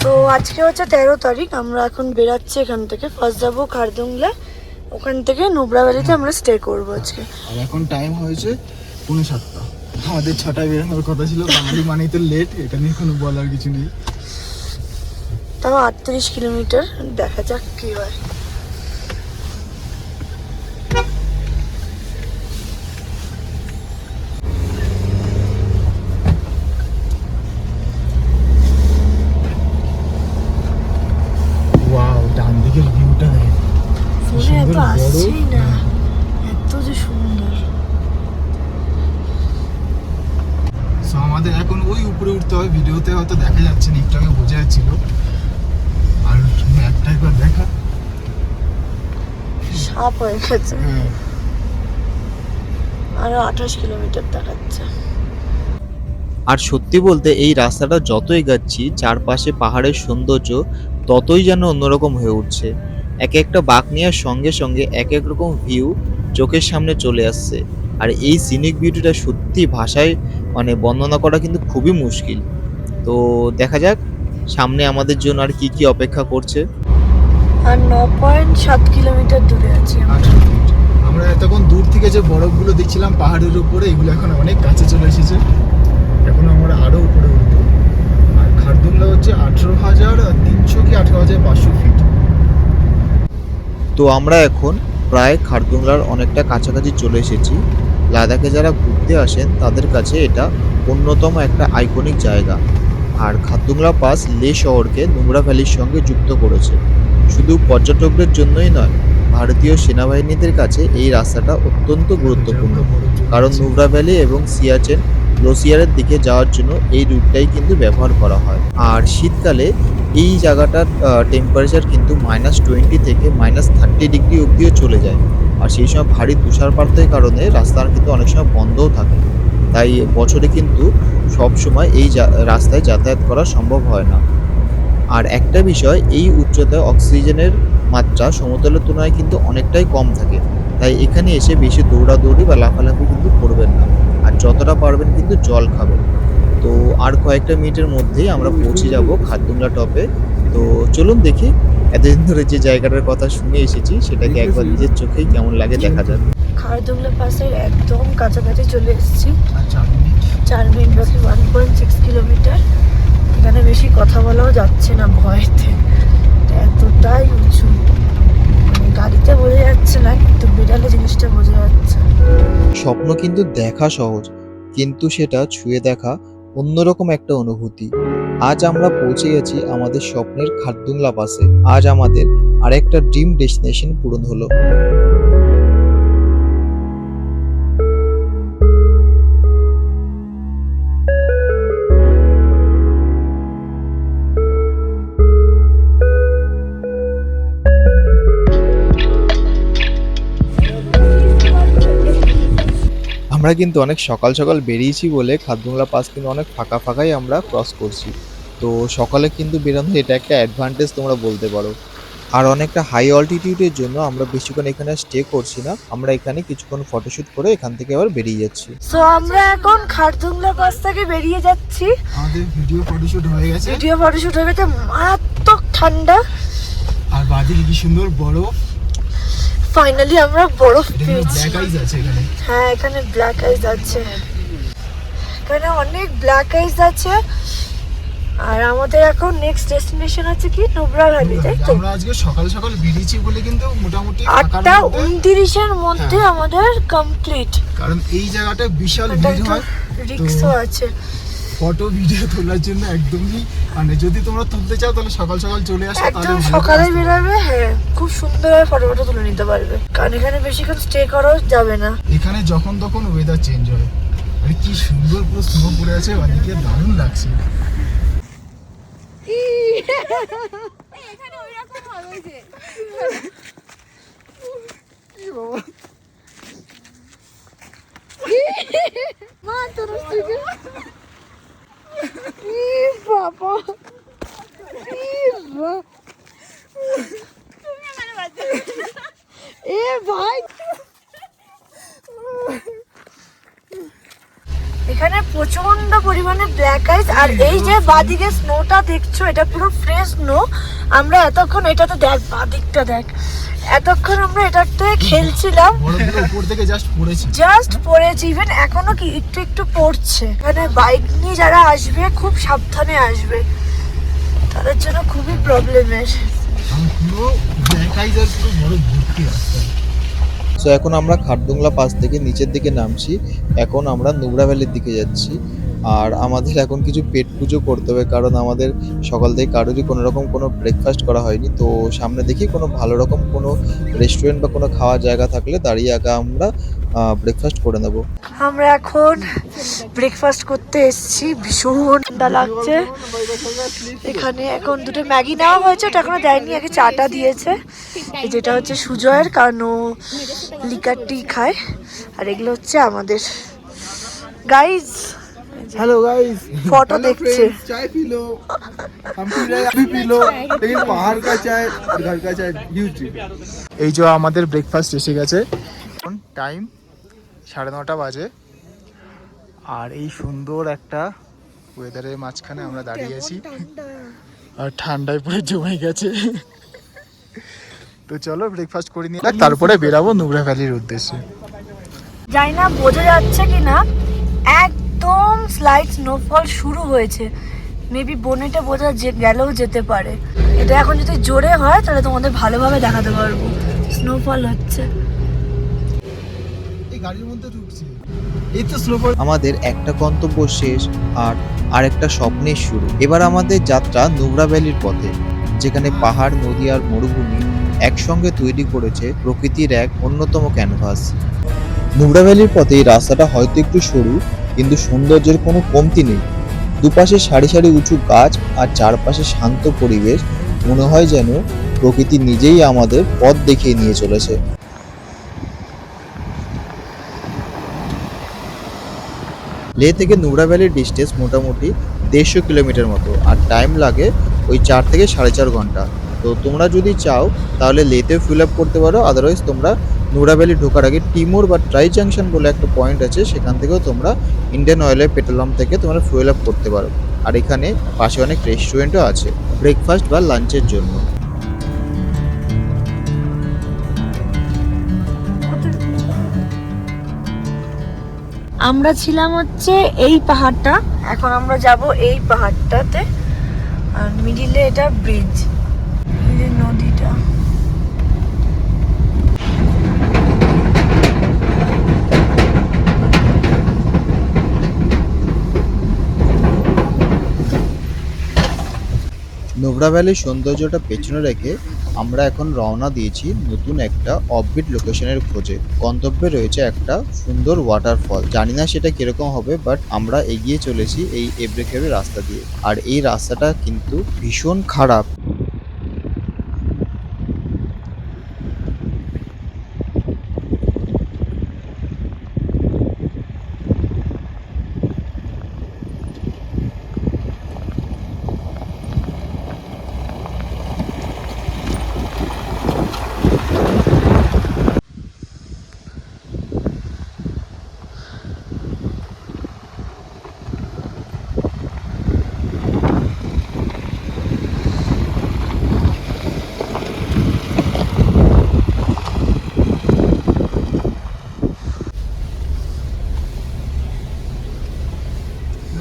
তো আজকে হচ্ছে 13 তারিখ। আমরা এখন বেরাচ্ছি এখান থেকে। ফার্স্ট যাবো খারদুংলা, ওখান থেকে নুব্রা ভ্যালিতে আমরা স্টে করবো আজকে। আর এখন টাইম হয়েছে 7:45। আমাদের 6টায় বেরোনোর কথা ছিল, বাঙালি মানেই তো লেট, এটা নিয়ে কোনো বলার কিছু নেই। তাও 38 কিলোমিটার, দেখা যাক কি হয়। ওয়াও, ডান দিকের ভিউটা দেখ, ফোনে এত আসছেই না, এত যে সুন্দর। সো আমাদের এখন ওই উপরে উঠতে হবে, ভিডিওতে হয়তো দেখা যাচ্ছে না, একটু আগে বোঝা যাচ্ছিল। আর একটা একবার দেখা, সাপ হয়ে গেছে। আরো 28 কিলোমিটার দেখাচ্ছে। আর সত্যি বলতে এই রাস্তাটা যত এগাচ্ছি, চারপাশে পাহাড়ের সৌন্দর্য ততই যেন অন্যরকম হয়ে উঠছে। এক একটা বাঁক নেওয়ার সঙ্গে সঙ্গে এক এক রকম ভিউ চোখের সামনে চলে আসছে। আর এই সিনিক বিউটিটা সত্যি ভাষায় বর্ণনা করা কিন্তু খুবই মুশকিল। তো দেখা যাক সামনে আমাদের জন্য আর কি কি অপেক্ষা করছে। আর 9.7 কিলোমিটার দূরে আছি আমরা। আমরা এতক্ষণ দূর থেকে যে বরফগুলো দেখছিলাম পাহাড়ের উপরে, এগুলো এখন অনেক কাছে চলে এসেছে। এখন আমরা আরো উপরে উঠবো। আর খারদুংলা হচ্ছে 18,300 কি 18,500 ফিট। তো আমরা এখন প্রায় খারদুংলার অনেকটা কাছাকাছি চলে এসেছি। লাদাখে যারা ঘুরতে আসেন তাদের কাছে এটা অন্যতম একটা আইকনিক জায়গা। আর খারদুংলা পাস লে শহরকে নুব্রা ভ্যালির সঙ্গে যুক্ত করেছে। শুধু পর্যটকদের জন্যই নয়, ভারতীয় সেনাবাহিনীদের কাছে এই রাস্তাটা অত্যন্ত গুরুত্বপূর্ণ, কারণ নুব্রা ভ্যালি এবং সিয়াচেন গ্লেসিয়ারের দিকে যাওয়ার জন্য এই রুটটাই কিন্তু ব্যবহার করা হয়। আর শীতকালে এই জায়গাটার টেম্পারেচার কিন্তু -20 থেকে -30 ডিগ্রি অবধিও চলে যায়। আর সেই সময় ভারী তুষারপাতের কারণে রাস্তা কিন্তু অনেক সময় বন্ধও থাকে। তাই বছরে কিন্তু সব সময় এই রাস্তায় যাতায়াত করা সম্ভব হয় না। আর একটা বিষয়, এই উচ্চতায় অক্সিজেনের মাত্রা সমতলের তুলনায় কিন্তু অনেকটাই কম থাকে। তাই এখানে এসে বেশি দৌড়াদৌড়ি বা লাফালাফি কিন্তু করবেন না। আর যতটা পারবেন কিন্তু জল খাবেন। তো আর কয়েকটা মিনিটের মধ্যেই আমরা পৌঁছে যাব খারদুংলা টপে। তো চলুন দেখি, এতদিন ধরে যে জায়গাটার কথা শুনে এসেছি সেটাকে একবার নিজের চোখেই কেমন লাগে দেখা যাক। খারদুংলা পাসের একদম কাছাকাছি চলে এসেছি। 4 4 মিনিট বাকি, 1.6 কিলোমিটার। এখানে বেশি কথা বলাও যাচ্ছে না ভয়েতে, এতটাই উঁচু। গাড়িতে বোঝা যাচ্ছে না, কিন্তু বেড়ালে জিনিসটা বোঝা যাচ্ছে। স্বপ্ন কিন্তু দেখা সহজ, কিন্তু সেটা ছুঁয়ে দেখা অন্যরকম একটা অনুভূতি। আজ আমরা পৌঁছে গেছি আমাদের স্বপ্নের খারদুংলা পাসে। আজ আমাদের আরেকটা ড্রিম ডেস্টিনেশন পূরণ হলো। আমরা কিন্তু অনেক সকাল সকাল বেরিয়েছি বলে খারদুংলা পাস কিন্তু অনেক ফাঁকা ফাঁকাই আমরা ক্রস করছি। তো সকালে কিন্তু বেরোনো এটা একটা অ্যাডভান্টেজ তোমরা বলতে পারো। আর অনেকটা হাই অল্টিটিউডের জন্য আমরা বেশিক্ষণ এখানে স্টে করছি না, আমরা এখানে কিছুক্ষণ ফটোশুট করে এখান থেকে আবার বেরিয়ে যাচ্ছি। সো আমরা এখন খারদুংলা পাস থেকে বেরিয়ে যাচ্ছি। আমাদের ভিডিও ফটোশুট হয়ে গেছে। মারাত্মক ঠান্ডা, আর বাদিকে কি সুন্দর বরফ। ফাইনালি আমরা বরফ পেয়েছি। ব্ল্যাক আইস আছে এখানে। হ্যাঁ, এখানে ব্ল্যাক আইস আছে, এখানে অনেক ব্ল্যাক আইস আছে। আর আমাদের এখন নেক্সট ডেস্টিনেশন আছে কি নুব্রা ভ্যালি, তাই তো? আমরা আজকে সকাল সকাল বেরিয়েছি বলে কিন্তু মোটামুটি 8:29 মধ্যে আমাদের কমপ্লিট। কারণ এই জায়গাটা বিশাল ভিড় হয়, রিক্সও আছে। ফটো ভিডিও তোলার জন্য একদমই যদি তোমরা তুলতে চাও তাহলে সকাল সকাল চলে আসো, তাহলে একদম সকালে বেরোবে। হ্যাঁ, খুব সুন্দর ফটো তুলে নিতে পারবে, কারণ এখানে বেশিক্ষণ স্টে করাও যাবে না। এখানে যখন তখন ওয়েদার চেঞ্জ হয়। আর কি সুন্দর পুরো স্নো পড়ে আছে, ওদিকে দারুণ লাগছে। এখানে ওই রকম হবে যে কি বাবা, মা তোর থেকে বাবা এ ভাই, এখানে প্রচন্ড পরিমাণে ব্ল্যাক আইস। আর এই যে বাদিকে স্নোটা দেখছো, এটা পুরো ফ্রেশ স্নো। আমরা এতক্ষণ এটাতে দেখ, বাদিকটা দেখ, এতক্ষণ আমরা এটাতে খেলছিলাম, বরফগুলো উপর থেকে জাস্ট পড়েছে। ইভেন এখনো কি একটু একটু পড়ছে। এখানে বাইক নিয়ে যারা আসবে খুব সাবধানে আসবে, তাদের জন্য খুবই প্রবলেমের। পুরো ব্ল্যাক আইস আর পুরো বরফ ভর্তি রাস্তা। সো এখন আমরা খারদুংলা পাস থেকে নিচের দিকে নামছি। এখন আমরা নুব্রা ভ্যালির দিকে যাচ্ছি। আর আমাদের এখন কিছু পেট পুজো করতে হবে, কারণ আমাদের সকাল থেকে কারোরই কোনো রকম কোনো ব্রেকফাস্ট করা হয়নি। তো সামনে দেখি কোনো ভালো রকম কোনো রেস্টুরেন্ট বা কোনো খাওয়ার জায়গা থাকলে দাঁড়িয়ে আগে আমরা ব্রেকফাস্ট করে নেব। আমরা এখন ব্রেকফাস্ট করতে এসেছি, ভীষণ ঠান্ডা লাগছে। এখানে এখন দুটো ম্যাগি নেওয়া হয়েছে, ওটা এখনো দেয়নি, আগে চাটা দিয়েছে। যেটা হচ্ছে সুজয়ের, কারণ ও লিকার টি খায়। আর এগুলো হচ্ছে আমাদের। গাইজ हेलो गाइस, फोटो देखते चाय पी लो, हम पी रहे हैं, अभी पी लो, लेकिन बाहर का चाय घर का चाय ह्यूज। এই যে আমাদের ব্রেকফাস্ট এসে গেছে। এখন টাইম 9:30 বাজে। আর এই সুন্দর একটা ওয়েদারের মাঝখানে আমরা দাঁড়িয়ে আছি, আর ঠান্ডায় পুরো জমে গেছে। তো চলো ব্রেকফাস্ট করে নিয়ে তারপরে বেরাবো নুব্রা ভ্যালির উদ্দেশ্যে। জানি না বোঝা যাচ্ছে কি না, একদম স্লাইড স্নোফল শুরু হয়েছে। মেবি বনেটে বোঝা গেলেও যেতে পারে। এটা এখন যদি জোরে হয় তাহলে তোমাদের ভালোভাবে দেখাতে পারবো। স্নোফল হচ্ছে, এই গাড়ির মধ্যে ঢুকছি, এই তো স্নোফল। আমাদের একটা গন্তব্য শেষ আর আরেকটা স্বপ্নের শুরু। এবার আমাদের যাত্রা নুব্রা ভ্যালির পথে, যেখানে পাহাড়, নদী আর মরুভূমি একসঙ্গে তৈরি করেছে প্রকৃতির এক অন্যতম ক্যানভাস। নুব্রা ভ্যালির পথে এই রাস্তাটা হয়তো একটু সরু, কিন্তু সৌন্দর্যের কোনো কমতি নেই। দুপাশে সারি সারি উঁচু গাছ আর চারপাশে শান্ত পরিবেশ, মনে হয় যেন প্রকৃতি নিজেই আমাদের পথ দেখিয়ে নিয়ে চলেছে। লে থেকে নুব্রা ভ্যালির ডিস্টেন্স মোটামুটি 150 কিলোমিটার মতো, আর টাইম লাগে ওই 4 থেকে 4.5 ঘন্টা। তো তোমরা যদি চাও তাহলে লেতেও ফিল আপ করতে পারো, আদারওয়াইজ তোমরা নুব্রা ভ্যালি ঢোকার আগে টিমোর বা ট্রাই জাংশন বলে একটা পয়েন্ট আছে, সেখান থেকেও তোমরা ইন্ডিয়ান অয়েলের পেট্রোল পাম্প থেকে তোমরা ফুয়েল আপ করতে পারো। আর এখানে পাশে অনেক রেস্টুরেন্টও আছে ব্রেকফাস্ট বা লাঞ্চের জন্য। আমরা ছিলাম হচ্ছে এই পাহাড়টা, এখন আমরা যাব এই পাহাড়টাতে। আর মিডিলে এটা ব্রিজ, এই নদীটা। নুব্রা ভ্যালির সৌন্দর্যটা পেছনে রেখে আমরা এখন রওনা দিয়েছি নতুন একটা অফবিট লোকেশনের খোঁজে। গন্তব্যে রয়েছে একটা সুন্দর ওয়াটারফল। জানি না সেটা কিরকম হবে, বাট আমরা এগিয়ে চলেছি এই এবড়ে রাস্তা দিয়ে। আর এই রাস্তাটা কিন্তু ভীষণ খারাপ।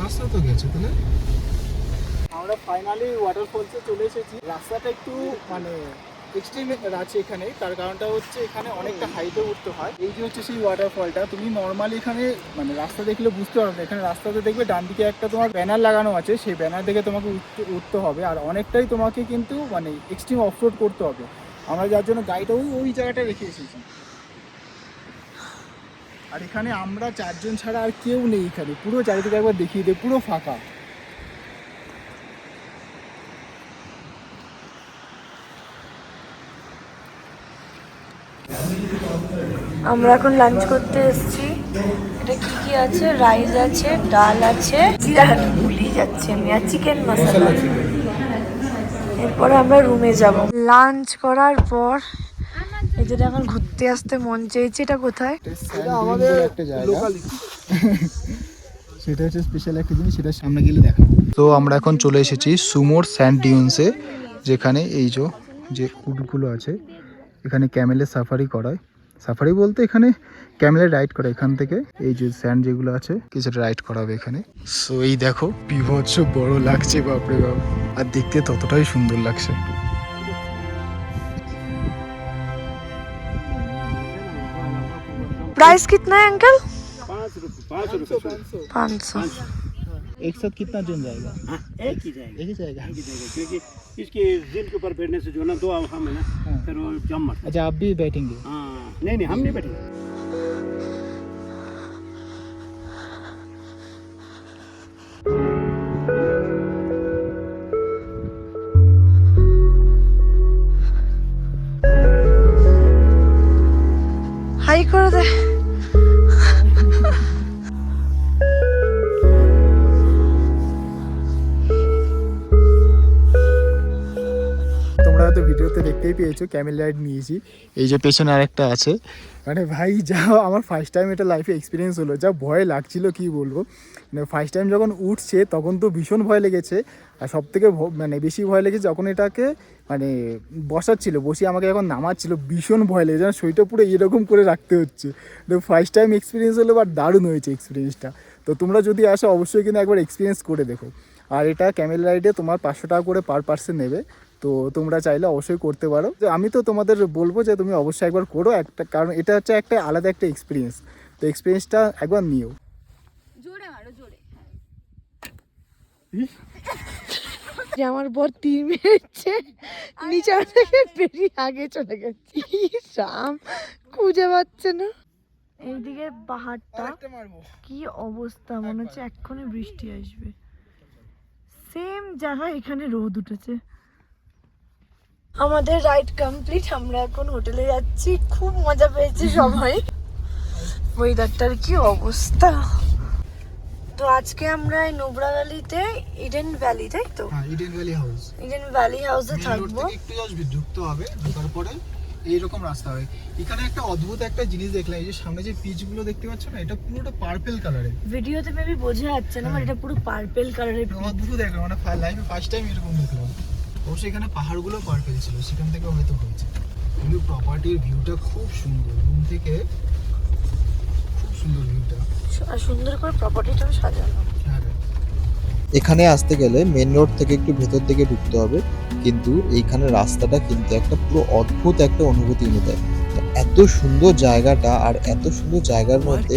রাস্তা তো গেছে তাহলে। আমরা ফাইনালি ওয়াটারফলসে চলে এসেছি। রাস্তাটা একটু মানে এক্সট্রিম আছে এখানে, তার কারণটা হচ্ছে এখানে অনেকটা হাইটে উঠতে হয়। এই যে হচ্ছে সেই ওয়াটারফলটা, তুমি নর্মালি এখানে মানে রাস্তা দেখলে বুঝতে পারবে না। এখানে রাস্তাতে দেখবে ডান দিকে একটা তোমার ব্যানার লাগানো আছে, সেই ব্যানার দেখে তোমাকে উঠতে হবে। আর অনেকটাই তোমাকে কিন্তু মানে এক্সট্রিম অফরোড করতে হবে। আমরা যার জন্য গাড়িটা ওই জায়গাটা রেখে এসেছি। আর এখানে আমরা 4 জন ছাড়া আর কেউ নেই। এখানে পুরো চারিদিকে একবার দেখিয়ে দেয়, পুরো ফাঁকা। আমরা এখন লাঞ্চ করতে এসেছি। এটা কি কি আছে? রাইস আছে, ডাল আছে, ভুলি যাচ্ছে আমি, আর চিকেন মশলা। এরপরে আমরা রুমে যাব। লাঞ্চ করার পর এই যেটা এখন ঘুরতে আসতে মন চেয়েছে। এটা কোথায়? এটা আমাদের একটা জায়গা। সেটা হচ্ছে স্পেশাল একটা জিনিস, সেটা সামনে গেলে দেখাবো। তো আমরা এখন চলে এসেছি সুমোর স্যান্ড ডিউন্সে, যেখানে এই যে উটগুলো আছে, এখানে ক্যামেলের সাফারি করায়। সাফারি বলতে এখানে ক্যামেলের রাইড করা, এখান থেকে এই যে স্যান্ড যেগুলো আছে কিছুটা রাইড করাবে এখানে। সো এই দেখো বিভৎস বড় লাগছে, বাপরে বাপ, আর দেখতে ততটাই সুন্দর লাগছে। प्राइस कितना है अंकल? 500 500। एक साथ कितना जन जाएगा? हाँ, एक ही जाएगा, एक ही जाएगा। एक ही जाएगा, क्योंकि इसके जिल के ऊपर बैठने से जो ना 2 हम है ना, हाँ। फिर वो जम मरता है। अच्छा आप भी बैठेंगे? हाँ, नहीं हम नहीं बैठेंगे। हाई कर दे। তোমরা হয়তো ভিডিওতে দেখতেই পেয়েছো ক্যামেল রাইড নিয়েছি, এই যে পেছনে আরেকটা আছে। মানে ভাই যা আমার ফার্স্ট টাইম এটা লাইফে এক্সপিরিয়েন্স হলো, যা ভয় লাগছিল কি বলবো। মানে ফার্স্ট টাইম যখন উঠছে তখন তো ভীষণ ভয় লেগেছে, আর সব থেকে মানে বেশি ভয় লেগেছে যখন এটাকে মানে বসাচ্ছিল, বসিয়ে আমাকে যখন নামাচ্ছিল ভীষণ ভয় লেগেছে, যেন শরীরটা পুরো এরকম করে রাখতে হচ্ছে। ফার্স্ট টাইম এক্সপিরিয়েন্স হলো, বাট দারুণ হয়েছে এক্সপিরিয়েন্সটা। তো তোমরা যদি আসো অবশ্যই কিন্তু একবার এক্সপিরিয়েন্স করে দেখো। আর এটা ক্যামেল রাইডে তোমার 500 টাকা করে পার পার্সন নেবে, তো তোমরা চাইলে অবশ্যই করতে পারো। তো আমি তো তোমাদের বলবো যে তুমি অবশ্যই একবার করো একটা, কারণ এটা হচ্ছে একটা আলাদা একটা এক্সপিরিয়েন্স। তো এক্সপিরিয়েন্সটা একবার নিও। জোরে মারো জোরে। যে আমার বর 3 মিনিটে নিচে থেকে বেরিয়ে আগে চলে গেছে। রাম খুঁজে পাচ্ছে না। এইদিকে পাহাড়টা কি অবস্থা, মনে হচ্ছে এক্ষুনি বৃষ্টি আসবে। সেম জায়গায় এখানে রোদ উঠেছে। আমাদের রাইড কমপ্লিট, আমরা এখন হোটেলে যাচ্ছি। খুব মজা পেয়েছি সবাই। ওয়েদারটার কি অবস্থা। তো আজকে আমরা এই নোবরা ভ্যালিতে ইডেন ভ্যালি, তাই তো? হ্যাঁ, Eden valley house. Eden valley হাউসে থাকবো। একটু আসবে, ঢুকতে হবে, ঢোকার পরে এইরকম রাস্তা হবে। এখানে একটা অদ্ভুত একটা জিনিস দেখলাম, এই যে সামনে যে পিচগুলো দেখতে পাচ্ছ না, এটা পুরোটা পার্পল কালারের। ভিডিওতে মেবি বোঝা যাচ্ছে না, বাট এটা পুরো পার্পল কালারের। অদ্ভুত দেখলাম, মানে লাইফে ফার্স্ট টাইম এরকম দেখলাম। অবশ্যই এখানে পাহাড়গুলো পার্পল ছিল, সেখান থেকে হয়তো হয়েছে। কিন্তু প্রপার্টির ভিউটা খুব সুন্দর, রুম থেকে খুব সুন্দর ভিউটা, আর সুন্দর করে প্রপার্টিটাও সাজানো। হ্যাঁ। এখানে আসতে গেলে মেন রোড থেকে একটু ভেতর দিকে ঢুকতে হবে, কিন্তু এইখানে রাস্তাটা কিন্তু একটা পুরো অদ্ভুত একটা অনুভূতি এনে দেয়। এত সুন্দর জায়গাটা, আর এত সুন্দর জায়গার মধ্যে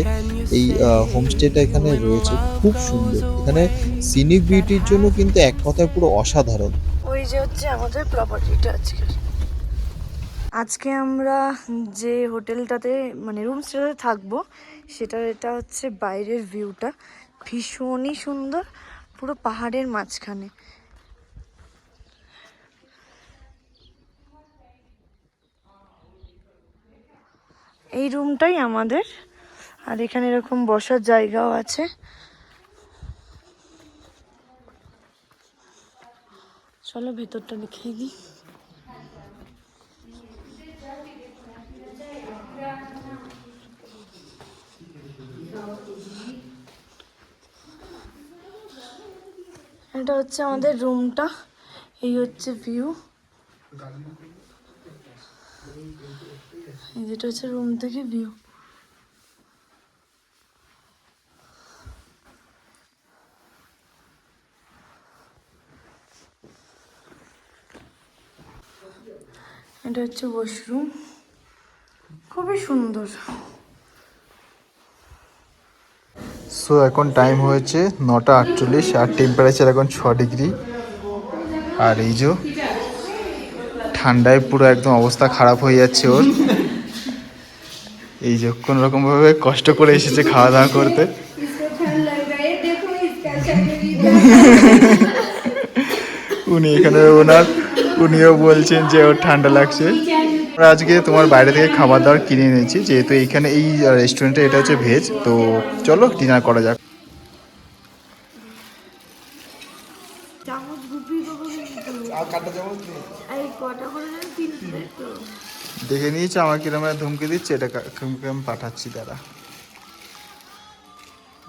এই হোমস্টেটা এখানে রয়েছে, খুব সুন্দর। এখানে সিনিক বিউটির জন্য কিন্তু এক কথায় পুরো অসাধারণ। ওই যে হচ্ছে আমাদের প্রপার্টিটা আজকে আমরা যে হোটেলটাতে মানে রুমসটাতে থাকবো, সেটার এটা হচ্ছে বাইরের ভিউটা, ভীষণই সুন্দর, পুরো পাহাড়ের মাঝখানে। এই রুমটাই আমাদের, আর এখানে এরকম বসার জায়গাও আছে। চলো ভেতরটা দেখিয়ে দিই। এটা হচ্ছে আমাদের রুমটা, এই হচ্ছে ভিউ। যেটা হচ্ছে রুম থেকে ভিউ। এটা হচ্ছে ওয়াশরুম, খুবই সুন্দর। সো এখন টাইম হয়েছে 9:48, আর টেম্পারেচার এখন 6 ডিগ্রি। আর এই যে ঠান্ডায় পুরো একদম অবস্থা খারাপ হয়ে যাচ্ছে ওর। এই যে কোনো রকম ভাবে কষ্ট করে এসেছে খাওয়া দাওয়া করতে। উনি এখানে উনিও বলছেন যে ওর ঠান্ডা লাগছে। আমরা আজকে তোমার বাইরে থেকে খাবার দাবার কিনে এনেছি, যেহেতু এইখানে এই রেস্টুরেন্টে এটা হচ্ছে ভেজ। তো চলো ডিনার করা যাক। চামচ গুপিয়ে দেবো কিন্তু কটা করে 3 প্লেট তো। দেখে নিয়েছি আমার কিরম ধমকি দিচ্ছে, এটা কিরম পাঠাচ্ছি দাঁড়া।